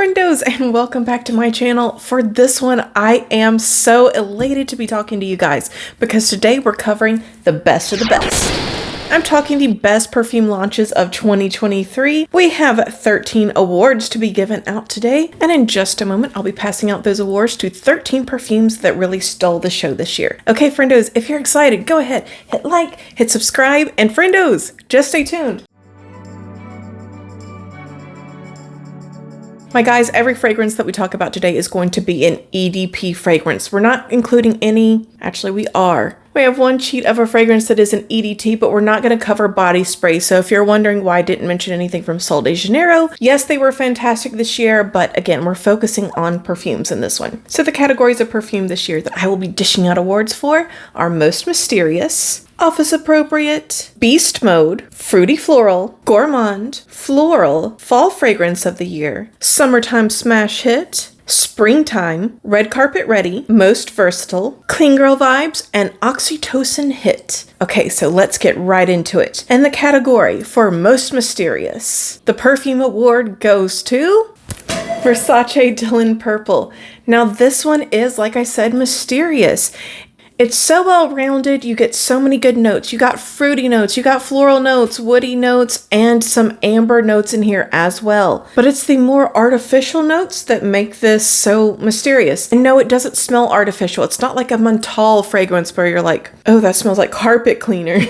Friendos, and welcome back to my channel. For this one, I am so elated to be talking to you guys because today we're covering the best of the best. I'm talking the best perfume launches of 2023. We have 13 awards to be given out today, and in just a moment, I'll be passing out those awards to 13 perfumes that really stole the show this year. Okay, Friendos, if you're excited, go ahead, hit like, hit subscribe, and Friendos, just stay tuned. My guys, every fragrance that we talk about today is going to be an EDP fragrance. We're not including any, actually we are. We have one cheat of a fragrance that is an EDT, but we're not going to cover body spray. So if you're wondering why I didn't mention anything from Sol de Janeiro, yes, they were fantastic this year, but again, we're focusing on perfumes in this one. So the categories of perfume this year that I will be dishing out awards for are Most Mysterious, Office Appropriate, Beast Mode, Fruity Floral, Gourmand, Floral, Fall Fragrance of the Year, Summertime Smash Hit, Springtime, Red Carpet Ready, Most Versatile, Clean Girl Vibes, and Oxytocin Hit. Okay, so let's get right into it. And the category for Most Mysterious, the perfume award goes to Versace Dylan Purple. Now this one is, like I said, mysterious. It's so well-rounded, you get so many good notes. You got fruity notes, you got floral notes, woody notes, and some amber notes in here as well. But it's the more artificial notes that make this so mysterious. And no, it doesn't smell artificial. It's not like a menthol fragrance where you're like, oh, that smells like carpet cleaner.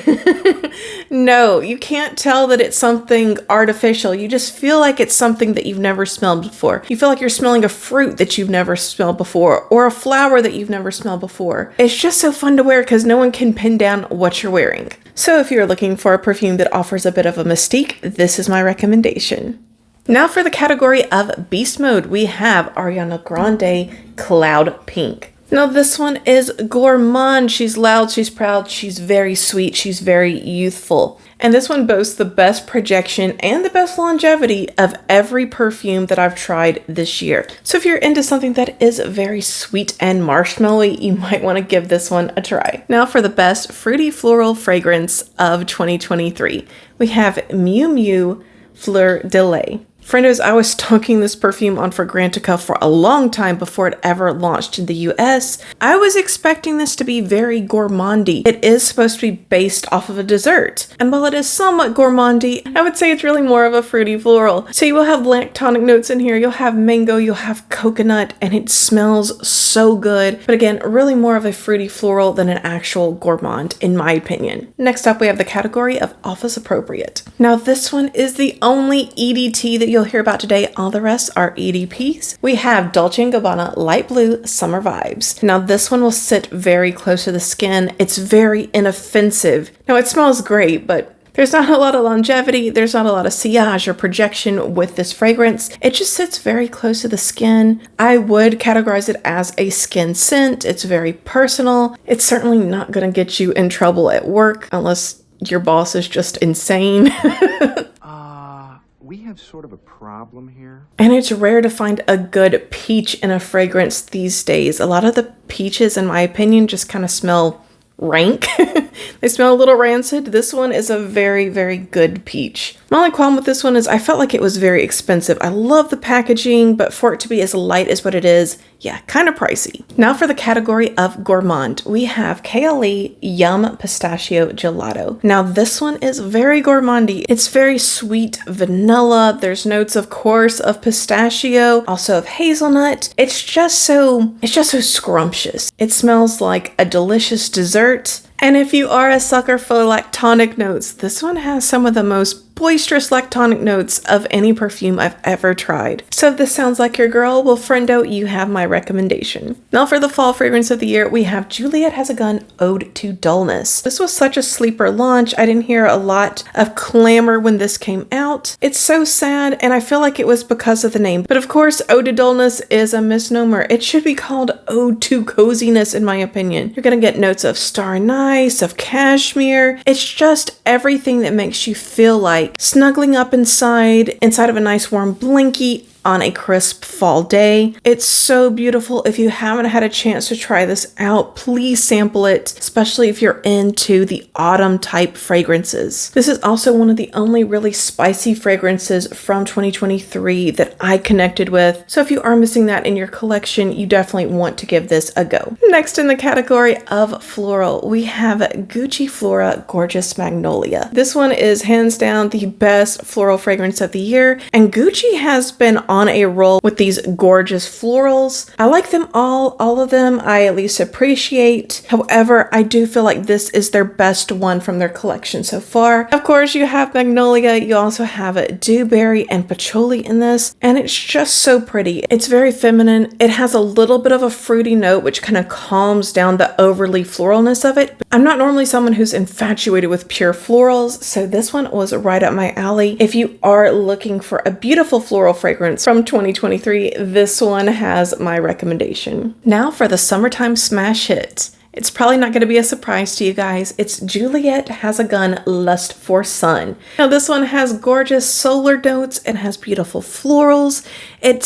No, you can't tell that it's something artificial. You just feel like it's something that you've never smelled before. You feel like you're smelling a fruit that you've never smelled before, or a flower that you've never smelled before. It's just so fun to wear because no one can pin down what you're wearing. So if you're looking for a perfume that offers a bit of a mystique, this is my recommendation. Now for the category of Beast Mode, we have Ariana Grande Cloud Pink. Now this one is gourmand. She's loud, she's proud, she's very sweet, she's very youthful. And this one boasts the best projection and the best longevity of every perfume that I've tried this year. So if you're into something that is very sweet and marshmallowy, you might want to give this one a try. Now for the best fruity floral fragrance of 2023, we have Miu Miu Fleur de Lis. Friendos, I was stalking this perfume on Fragrantica for a long time before it ever launched in the US. I was expecting this to be very gourmandy. It is supposed to be based off of a dessert. And while it is somewhat gourmandy, I would say it's really more of a fruity floral. So you will have lactonic notes in here, you'll have mango, you'll have coconut, and it smells so good. But again, really more of a fruity floral than an actual gourmand, in my opinion. Next up, we have the category of Office Appropriate. Now this one is the only EDT that you'll hear about today. All the rest are EDPs. We have Dolce & Gabbana Light Blue Summer Vibes. Now this one will sit very close to the skin. It's very inoffensive. Now it smells great, but there's not a lot of longevity. There's not a lot of sillage or projection with this fragrance. It just sits very close to the skin. I would categorize it as a skin scent. It's very personal. It's certainly not going to get you in trouble at work unless your boss is just insane. We have sort of a problem here. And it's rare to find a good peach in a fragrance these days. A lot of the peaches, in my opinion, just kind of smell rank. They smell a little rancid. This one is a very, very good peach. My only qualm with this one is I felt like it was very expensive. I love the packaging, but for it to be as light as what it is, yeah, kind of pricey. Now for the category of gourmand, we have KLE Yum Pistachio Gelato. Now this one is very gourmandy. It's very sweet vanilla. There's notes, of course, of pistachio, also of hazelnut. It's just so scrumptious. It smells like a delicious dessert. And if you are a sucker for lactonic notes, this one has some of the most boisterous lactonic notes of any perfume I've ever tried. So if this sounds like your girl, well, friendo, you have my recommendation. Now for the fall fragrance of the year, we have Juliet Has a Gun Ode to Dullness. This was such a sleeper launch. I didn't hear a lot of clamor when this came out. It's so sad, and I feel like it was because of the name. But of course, Ode to Dullness is a misnomer. It should be called Ode to Coziness, in my opinion. You're gonna get notes of star anise, of cashmere. It's just everything that makes you feel like snuggling up inside of a nice warm blankie. on a crisp fall day. It's so beautiful. If you haven't had a chance to try this out, please sample it, especially if you're into the autumn type fragrances. This is also one of the only really spicy fragrances from 2023 that I connected with. So if you are missing that in your collection, you definitely want to give this a go. Next in the category of floral, we have Gucci Flora Gorgeous Magnolia. This one is hands down the best floral fragrance of the year, and Gucci has been on a roll with these gorgeous florals. I like them all of them I at least appreciate. However, I do feel like this is their best one from their collection so far. Of course, you have Magnolia, you also have Dewberry and Patchouli in this, and it's just so pretty. It's very feminine. It has a little bit of a fruity note, which kind of calms down the overly floralness of it. I'm not normally someone who's infatuated with pure florals, so this one was right up my alley. If you are looking for a beautiful floral fragrance from 2023, this one has my recommendation. Now for the summertime smash hit. It's probably not going to be a surprise to you guys. It's Juliet Has a Gun Lust for Sun. Now this one has gorgeous solar notes and has beautiful florals. It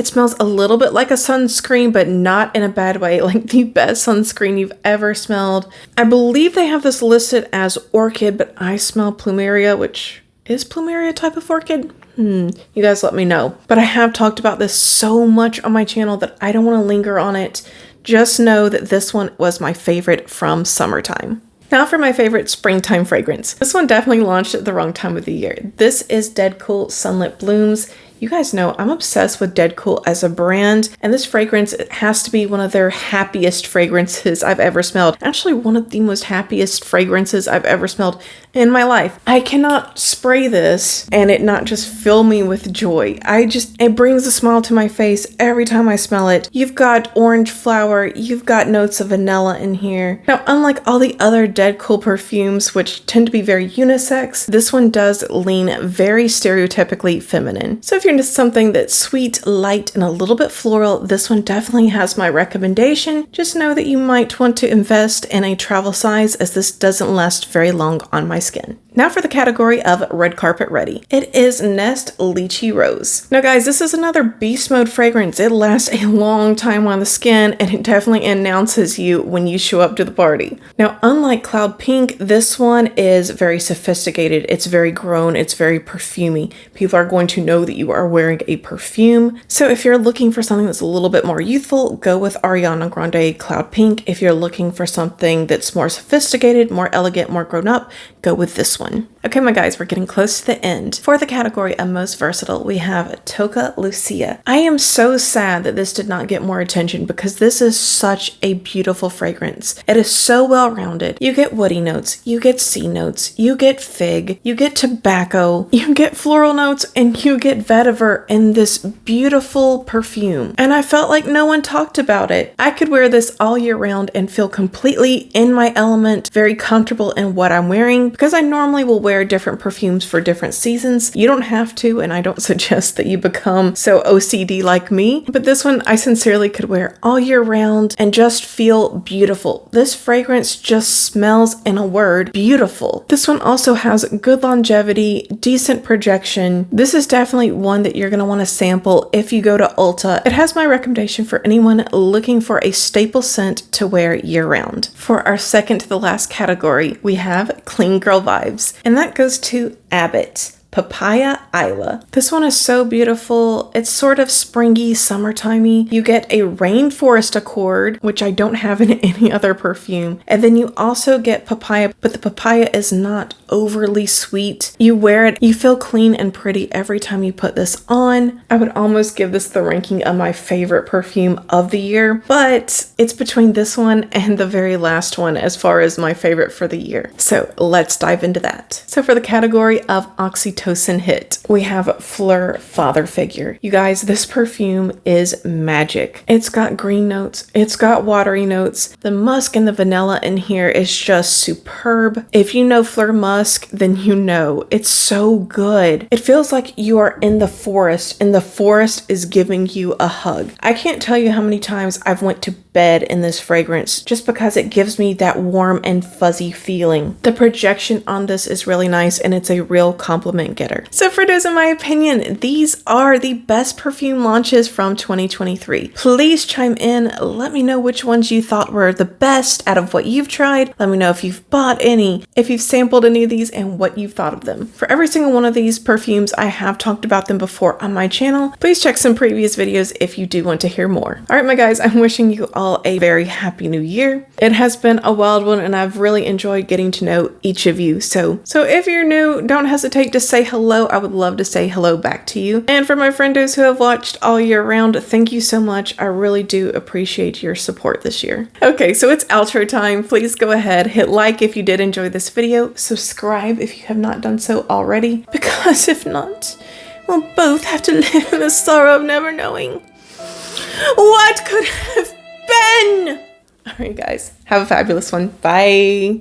smells a little bit like a sunscreen, but not in a bad way, like the best sunscreen you've ever smelled. I believe they have this listed as orchid, but I smell plumeria, which is plumeria a type of orchid? You guys let me know. But I have talked about this so much on my channel that I don't want to linger on it. Just know that this one was my favorite from summertime. Now for my favorite springtime fragrance. This one definitely launched at the wrong time of the year. This is Dead Cool Sunlit Blooms. You guys know I'm obsessed with Dead Cool as a brand, and this fragrance, it has to be one of their happiest fragrances I've ever smelled. Actually, one of the most happiest fragrances I've ever smelled in my life. I cannot spray this and it not just fill me with joy. It brings a smile to my face every time I smell it. You've got orange flower, you've got notes of vanilla in here. Now, unlike all the other Dead Cool perfumes, which tend to be very unisex, this one does lean very stereotypically feminine. So if you're into something that's sweet, light, and a little bit floral, this one definitely has my recommendation. Just know that you might want to invest in a travel size, as this doesn't last very long on my skin. Now for the category of red carpet ready. It is Nest Lychee Rose. Now guys, this is another beast mode fragrance. It lasts a long time on the skin, and it definitely announces you when you show up to the party. Now, unlike Cloud Pink, this one is very sophisticated. It's very grown. It's very perfumey. People are going to know that you are wearing a perfume. So if you're looking for something that's a little bit more youthful, go with Ariana Grande Cloud Pink. If you're looking for something that's more sophisticated, more elegant, more grown up, go with this one. Okay, my guys, we're getting close to the end. For the category of most versatile, we have Toca Lucia. I am so sad that this did not get more attention, because this is such a beautiful fragrance. It is so well rounded. You get woody notes, you get sea notes, you get fig, you get tobacco, you get floral notes, and you get vetiver in this beautiful perfume. And I felt like no one talked about it. I could wear this all year round and feel completely in my element, very comfortable in what I'm wearing, because I normally will wear different perfumes for different seasons. You don't have to, and I don't suggest that you become so OCD like me, but this one I sincerely could wear all year round and just feel beautiful. This fragrance just smells, in a word, beautiful. This one also has good longevity, decent projection. This is definitely one that you're going to want to sample if you go to Ulta. It has my recommendation for anyone looking for a staple scent to wear year round. For our second to the last category, we have Clean Girl Vibes, and that goes to Abbott. Papaya Isla. This one is so beautiful. It's sort of springy, summertimey. You get a rainforest accord, which I don't have in any other perfume. And then you also get papaya, but the papaya is not overly sweet. You wear it, you feel clean and pretty every time you put this on. I would almost give this the ranking of my favorite perfume of the year, but it's between this one and the very last one as far as my favorite for the year. So let's dive into that. So for the category of oxytocin hit, we have Fleur Father Figure. You guys, this perfume is magic. It's got green notes, it's got watery notes. The musk and the vanilla in here is just superb. If you know Fleur musk, then you know it's so good. It feels like you are in the forest, and the forest is giving you a hug. I can't tell you how many times I've went to bed in this fragrance just because it gives me that warm and fuzzy feeling. The projection on this is really nice and it's a real compliment getter. So Friendos, in my opinion, these are the best perfume launches from 2023. Please chime in. Let me know which ones you thought were the best out of what you've tried. Let me know if you've bought any, if you've sampled any of these, and what you've thought of them. For every single one of these perfumes, I have talked about them before on my channel. Please check some previous videos if you do want to hear more. All right, my guys, I'm wishing you all a very happy new year. It has been a wild one and I've really enjoyed getting to know each of you. So if you're new, don't hesitate to say hello. I would love to say hello back to you. And for my friendos who have watched all year round, thank you so much. I really do appreciate your support this year. Okay, so it's outro time. Please go ahead, hit like if you did enjoy this video, subscribe if you have not done so already, because if not, we'll both have to live in the sorrow of never knowing what could have been. All right, guys, have a fabulous one. Bye.